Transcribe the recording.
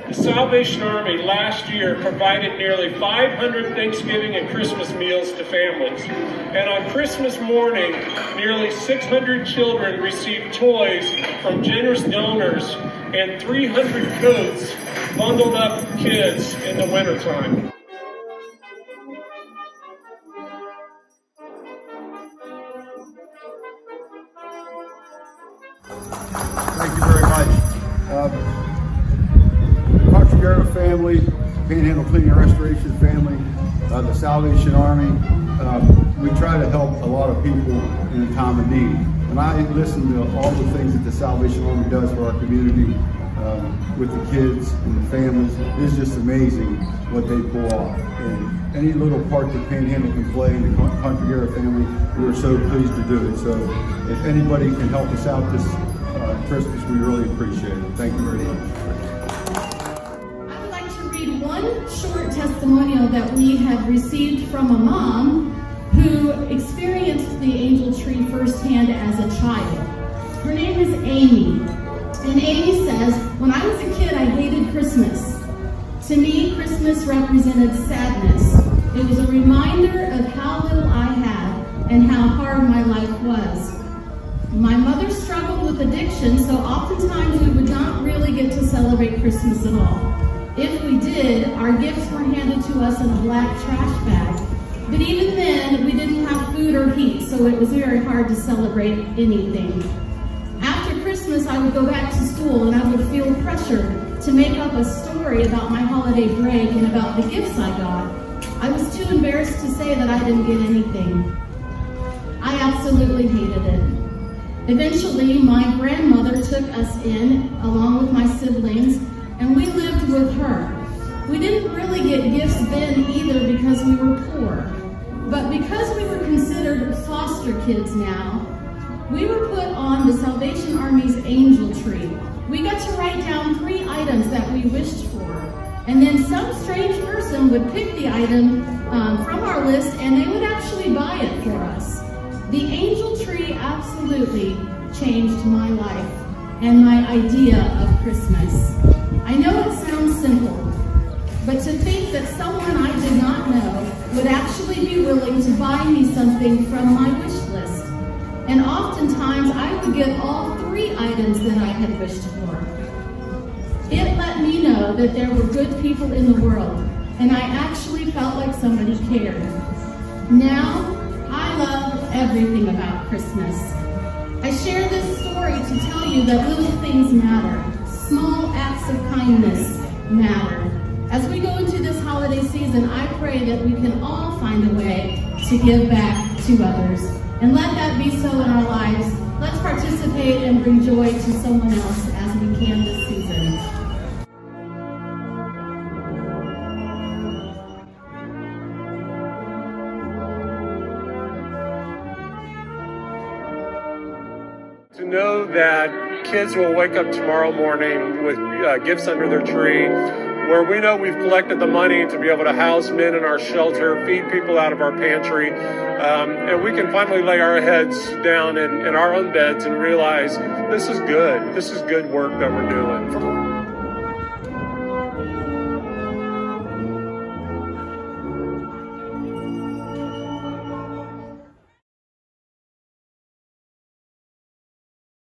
The Salvation Army last year provided nearly 500 Thanksgiving and Christmas meals to families. And on Christmas morning, nearly 600 children received toys from generous donors and 300 coats bundled up kids in the wintertime. Thank you very much. Family, Panhandle Cleaning and Restoration family, the Salvation Army. We try to help a lot of people in a time of need. And I listen to all the things that the Salvation Army does for our community with the kids and the families. It's just amazing what they pull off. And any little part that Panhandle can play in the Country Era family, we are so pleased to do it. So if anybody can help us out this Christmas, we really appreciate it. Thank you very much. One short testimonial that we have received from a mom who experienced the angel tree firsthand as a child. Her name is Amy. And Amy says, when I was a kid, I hated Christmas. To me, Christmas represented sadness. It was a reminder of how little I had and how hard my life was. My mother struggled with addiction, so oftentimes we would not really get to celebrate Christmas at all. If we did, our gifts were handed to us in a black trash bag. But even then, we didn't have food or heat, so it was very hard to celebrate anything. After Christmas, I would go back to school and I would feel pressure to make up a story about my holiday break and about the gifts I got. I was too embarrassed to say that I didn't get anything. I absolutely hated it. Eventually, my grandmother took us in, along with my siblings, and we lived with her. We didn't really get gifts then either because we were poor. But because we were considered foster kids now, we were put on the Salvation Army's angel tree. We got to write down 3 items that we wished for. And then some strange person would pick the item from our list and they would actually buy it for us. The angel tree absolutely changed my life and my idea of Christmas. I know it sounds simple, but to think that someone I did not know would actually be willing to buy me something from my wish list. And oftentimes I would get all 3 items that I had wished for. It let me know that there were good people in the world, and I actually felt like somebody cared. Now, I love everything about Christmas. I share this story to tell you that little things matter. Small acts of kindness matter. As we go into this holiday season, I pray that we can all find a way to give back to others. And let that be so in our lives. Let's participate and bring joy to someone else as we can this season. To know that kids will wake up tomorrow morning with gifts under their tree, where we know we've collected the money to be able to house men in our shelter, feed people out of our pantry, and we can finally lay our heads down in our own beds and realize this is good. This is good work that we're doing.